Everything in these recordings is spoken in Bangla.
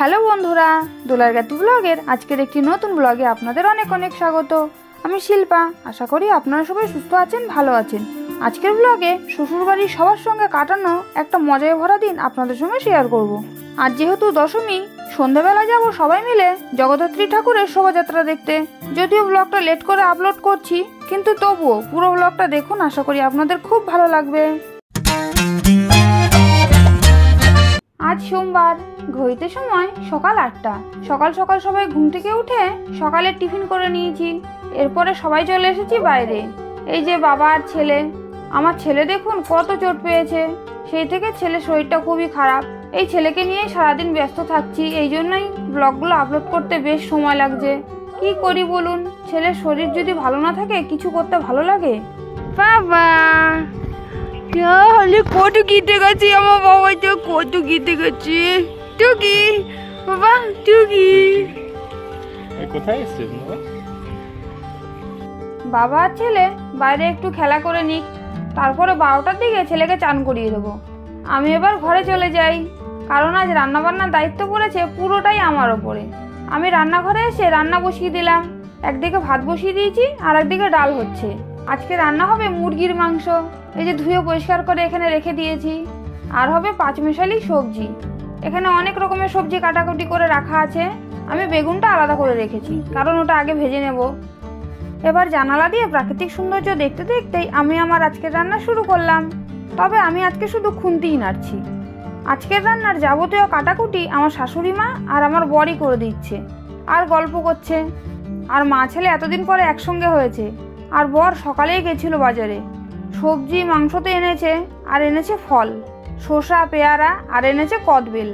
হ্যালো বন্ধুরা, দোলার গাতি ব্লগের আজকের একটি নতুন ব্লগে আপনাদের অনেক অনেক স্বাগত। আমি শিল্পা। আশা করি আপনারা সবাই সুস্থ আছেন, ভালো আছেন। আজকের ব্লগে শ্বশুরবাড়ির সবার সঙ্গে কাটানো একটা মজায় ভরা দিন আপনাদের সঙ্গে শেয়ার করব। আর যেহেতু দশমী, সন্ধ্যাবেলা যাব সবাই মিলে জগদ্ধাত্রী ঠাকুরের শোভাযাত্রা দেখতে। যদিও ব্লগটা লেট করে আপলোড করছি, কিন্তু তবুও পুরো ব্লগটা দেখুন, আশা করি আপনাদের খুব ভালো লাগবে। আজ সোমবার, ঘড়িতে সময় সকাল 8টা। সকাল সকাল সবাই ঘুম থেকে উঠে সকালের টিফিন করে নিয়েছি। এরপরে সবাই চলে এসেছি বাইরে। এই যে বাবা আর ছেলে। আমার ছেলে দেখুন কত চোট পেয়েছে, সেই থেকে ছেলের শরীরটা খুবই খারাপ। এই ছেলেকে নিয়ে সারাদিন ব্যস্ত থাকছি, এই জন্যই ব্লগগুলো আপলোড করতে বেশ সময় লাগছে। কি করি বলুন, ছেলের শরীর যদি ভালো না থাকে কিছু করতে ভালো লাগে? বাবা কত গিতে গেছি, আমার বাবা তো কত গিতে গেছি। টুকি বাবা, টুকি কোথায় এসেছে বাবা আর ছেলে বাইরে একটু খেলা করে নিক, তারপরে 12টার দিকে ছেলেকে চান করিয়ে দেবো। আমি এবার ঘরে চলে যাই, কারণ আজ রান্নাবান্নার দায়িত্ব পড়েছে পুরোটাই আমার ওপরে। আমি রান্নাঘরে এসে রান্না বসিয়ে দিলাম। একদিকে ভাত বসিয়ে দিয়েছি আর একদিকে ডাল হচ্ছে। আজকে রান্না হবে মুরগির মাংস। এই যে ধুয়ে পরিষ্কার করে এখানে রেখে দিয়েছি। আর হবে পাঁচমিশালি সবজি। এখানে অনেক রকমের সবজি কাটাকুটি করে রাখা আছে। আমি বেগুনটা আলাদা করে রেখেছি, কারণ ওটা আগে ভেজে নেব। এবার জানালা দিয়ে প্রাকৃতিক সৌন্দর্য দেখতে দেখতেই আমি আমার আজকের রান্না শুরু করলাম। তবে আমি আজকে শুধু খুন্তিই নাড়ছি। আজকের রান্নার যাবতীয় কাটাকুটি আমার শাশুড়ি মা আর আমার বরই করে দিচ্ছে, আর গল্প করছে। আর মা ছেলে এতদিন পরে একসঙ্গে হয়েছে। আর বর সকালেই গেছিল বাজারে। সবজি মাংসতে এনেছে, আর এনেছে ফল, শসা, পেয়ারা, আর এনেছে কদবেল।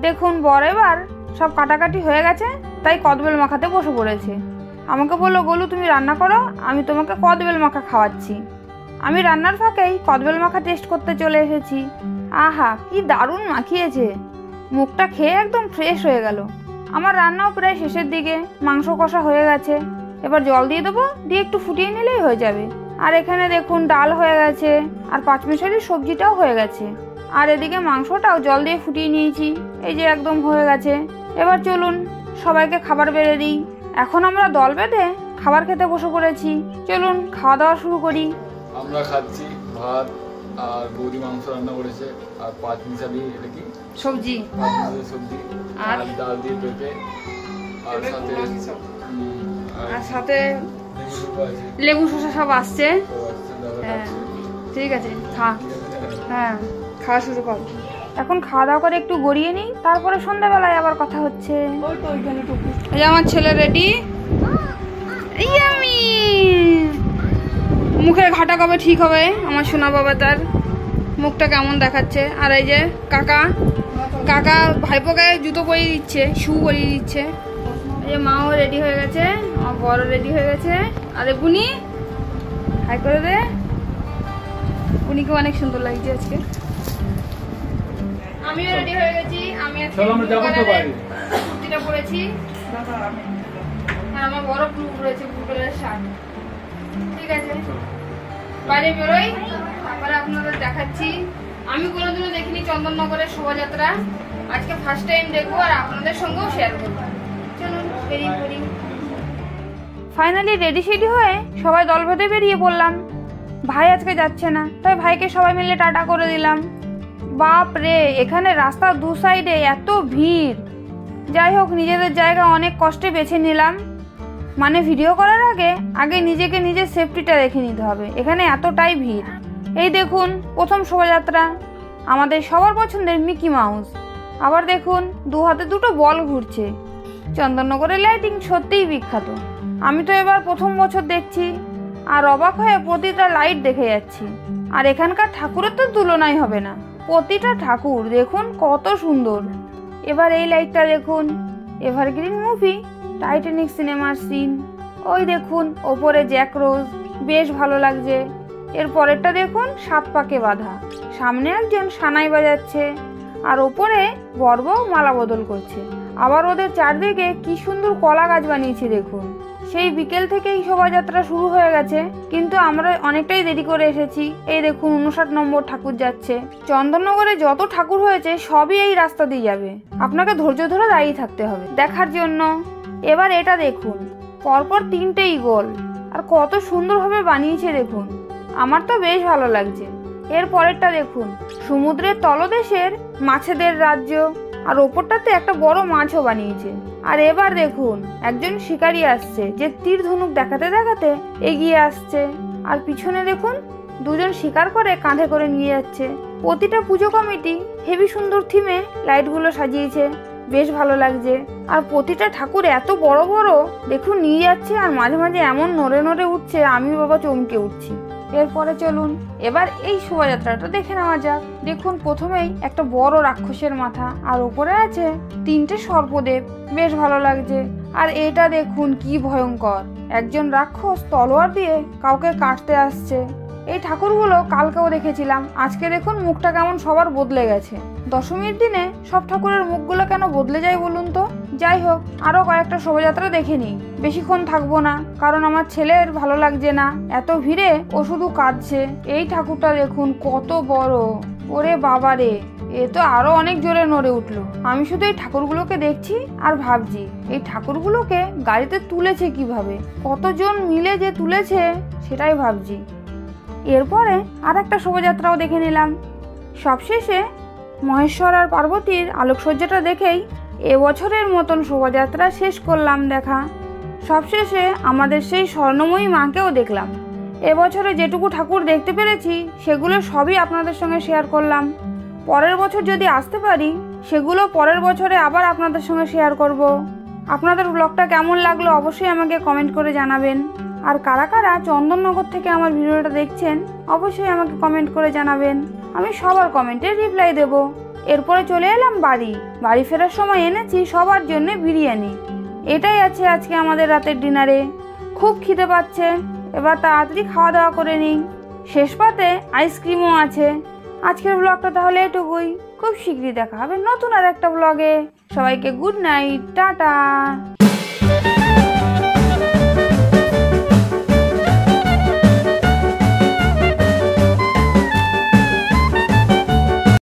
দেখুন বর এবার সব কাটাকাটি হয়ে গেছে, তাই কদবেল মাখাতে বসে পড়েছে। আমাকে বললো, গোলু তুমি রান্না করো, আমি তোমাকে কদবেল মাখা খাওয়াচ্ছি। আমি রান্নার ফাঁকেই কদবেল মাখা টেস্ট করতে চলে এসেছি। আহা, কি দারুণ মাখিয়েছে! মুখটা খেয়ে একদম ফ্রেশ হয়ে গেল। আমার রান্নাও প্রায় শেষের দিকে। মাংস কষা হয়ে গেছে, এবার জল দিয়ে দেবো, দিয়ে একটু ফুটিয়ে নিলেই হয়ে যাবে। আর এখানে দেখুন ডাল হয়ে গেছে, আর পাঁচমিশালি সবজিটাও হয়ে গেছে। আর এদিকে মাংসটাও জল দিয়ে ফুটিয়ে নিয়েছি। এই যে একদম হয়ে গেছে। এবার চলুন সবাইকে খাবার বেড়ে দিই। এখন আমরা দল বেঁধে খাবার খেতে বসে পড়েছি। চলুন খাওয়া দাওয়া শুরু করি। আমরা খাচ্ছি ভাত, আর বৌদি মাংস রান্না করেছে, আর পাঁচমিশালি এটা কি সবজি, সবজি, আর ডাল দিয়ে পেঁপে, আর সাথে লেবু শসা সব আসছে। হ্যাঁ ঠিক আছে, হ্যাঁ খাওয়া শুরু কর। এখন খাওয়া দাওয়া করে একটু গড়িয়ে নিই, তারপরে সন্ধ্যাবেলায় আবার কথা হচ্ছে। এই যে আমার ছেলে রেডি। এই আমি মুখের ঘাটা কবে ঠিক হবে আমার সোনা বাবা, তার মুখটা কেমন দেখাচ্ছে। আর এই যে কাকা ভাইপোকে জুতো পরিয়ে দিচ্ছে, শু পরিয়ে দিচ্ছে। এই যে মাও রেডি হয়ে গেছে, আমার বড় রেডি হয়ে গেছে। আরে বুনি হাই করে দে, বুনিকে অনেক সুন্দর লাগছে আজকে। আমিও রেডি হয়ে গেছি। আমি কুর্তিটা পরেছি, আর আমার বড় ব্লু পরেছে, ব্লু কালারের শার্ট। ঠিক আছে, বাইরে বেরোই, তারপরে আপনাদের দেখাচ্ছি। আমি কোনোদিনও দেখিনি চন্দননগরের শোভাযাত্রা, আজকে ফার্স্ট টাইম দেখবো, আর আপনাদের সঙ্গেও শেয়ার করবো। চলুন বেরিয়ে পড়ি। ফাইনালি রেডি সেডি হয়ে সবাই দল বেঁধে বেরিয়ে পড়লাম। ভাই আজকে যাচ্ছে না, তাই ভাইকে সবাই মিলে টাটা করে দিলাম। বাপ রে, এখানে রাস্তার দু সাইডে এত ভিড়। যাই হোক, নিজেদের জায়গা অনেক কষ্টে বেছে নিলাম। মানে ভিডিও করার আগে নিজেকে নিজের সেফটিটা দেখে নিতে হবে। এখানে এতটাই ভিড়। এই দেখুন প্রথম শোভাযাত্রা, আমাদের সবার পছন্দের মিকি মাউস। আবার দেখুন দু হাতে দুটো বল ঘুরছে। চন্দননগরের লাইটিং সত্যিই বিখ্যাত। আমি তো এবার প্রথম বছর দেখছি, আর অবাক হয়ে প্রতিটা লাইট দেখে যাচ্ছি। আর এখানকার ঠাকুরের তো তুলনাই হবে না। প্রতিটা ঠাকুর দেখুন কত সুন্দর। এবার এই লাইটটা দেখুন, এভারগ্রিন মুভি টাইটানিক সিনেমার সিন। ওই দেখুন ওপরে জ্যাক রোজ, বেশ ভালো লাগছে। এর পরেরটা দেখুন 7 পাকে বাঁধা, সামনে একজন সানাই বাজাচ্ছে, আর ওপরে বর বউ মালা বদল করছে। আবার ওদের চারদিকে কি সুন্দর কলা গাছ বানিয়েছে দেখুন, সেই বিকেল থেকেই শোভাযাত্রা শুরু হয়ে গেছে, কিন্তু আমরা অনেকটাই দেরি করে এসেছি। এই দেখুন 59 নম্বর ঠাকুর যাচ্ছে। চন্দননগরে যত ঠাকুর হয়েছে সবই এই রাস্তা দিয়ে যাবে, আপনাকে ধৈর্য ধরে দাঁড়িয়ে থাকতে হবে দেখার জন্য। এবার এটা দেখুন, পরপর 3টে ঈগল, আর কত সুন্দরভাবে বানিয়েছে দেখুন, আমার তো বেশ ভালো লাগছে। এর পরেরটা দেখুন, সমুদ্রের তলদেশের মাছেদের রাজ্য, আর ওপরটাতে একটা বড় মাছও বানিয়েছে। আর এবার দেখুন একজন শিকারী আসছে, যে তীর ধনুক দেখাতে দেখাতে এগিয়ে আসছে। আর পিছনে দেখুন দুজন শিকার করে কাঁধে করে নিয়ে যাচ্ছে। প্রতিটা পুজো কমিটি হেভি সুন্দর থিমে লাইটগুলো সাজিয়েছে, বেশ ভালো লাগছে। আর প্রতিটা ঠাকুর এত বড় বড় দেখুন নিয়ে যাচ্ছে, আর মাঝে মাঝে এমন নড়ে নড়ে উঠছে, আমি বাবা চমকে উঠছি। এরপরে চলুন এবার এই শোভাযাত্রাটা দেখে নেওয়া যাক। দেখুন প্রথমেই একটা বড় রাক্ষসের মাথা, আর ওপরে আছে 3টে সর্পদেব, বেশ ভালো লাগছে। আর এটা দেখুন কি ভয়ঙ্কর, একজন রাক্ষস তলোয়ার দিয়ে কাউকে কাটতে আসছে। এই ঠাকুরগুলো কালকেও দেখেছিলাম, আজকে দেখুন মুখটা কেমন সবার বদলে গেছে। দশমীর দিনে সব ঠাকুরের মুখগুলো কেন বদলে যায় বলুন তো? যাই হোক, আরো কয়েকটা শোভাযাত্রা দেখে নিই, বেশিক্ষণ থাকবো না, কারণ আমার ছেলের ভালো লাগছে না, এত ভিড়ে ও শুধু কাঁদছে। এই ঠাকুরটা দেখুন কত বড়, ওরে বাবা রে, এ তো আরো অনেক জোরে নড়ে উঠলো। আমি শুধু এই ঠাকুরগুলোকে দেখছি আর ভাবছি এই ঠাকুরগুলোকে গাড়িতে তুলেছে কিভাবে, কতজন মিলে যে তুলেছে সেটাই ভাবছি। এরপরে আর একটা শোভাযাত্রাও দেখে নিলাম। সবশেষে মহেশ্বর আর পার্বতীর আলোকসজ্জাটা দেখেই এবছরের মতন শোভাযাত্রা শেষ করলাম দেখা। সবশেষে আমাদের সেই স্বর্ণময়ী মাকেও দেখলাম। এবছরে যেটুকু ঠাকুর দেখতে পেরেছি সেগুলো সবই আপনাদের সঙ্গে শেয়ার করলাম। পরের বছর যদি আসতে পারি সেগুলো পরের বছরে আবার আপনাদের সঙ্গে শেয়ার করব। আপনাদের ব্লগটা কেমন লাগলো অবশ্যই আমাকে কমেন্ট করে জানাবেন। আর কারা কারা চন্দননগর থেকে আমার ভিডিওটা দেখছেন অবশ্যই আমাকে কমেন্ট করে জানাবেন, আমি সবার কমেন্টে রিপ্লাই দেব। এরপরে চলে এলাম বাড়ি ফেরার সময় এনেছি সবার জন্য বিরিয়ানি। এটাই আছে আজকে আমাদের রাতের ডিনারে। খুব খিদে পাচ্ছে, এবার তাড়াতাড়ি খাওয়া দাওয়া করে নিই। শেষ পাতে আইসক্রিমও আছে। আজকের ব্লগটা তাহলে এটুকুই, খুব শীঘ্রই দেখা হবে নতুন আর একটা ব্লগে। সবাইকে গুড নাইট, টাটা।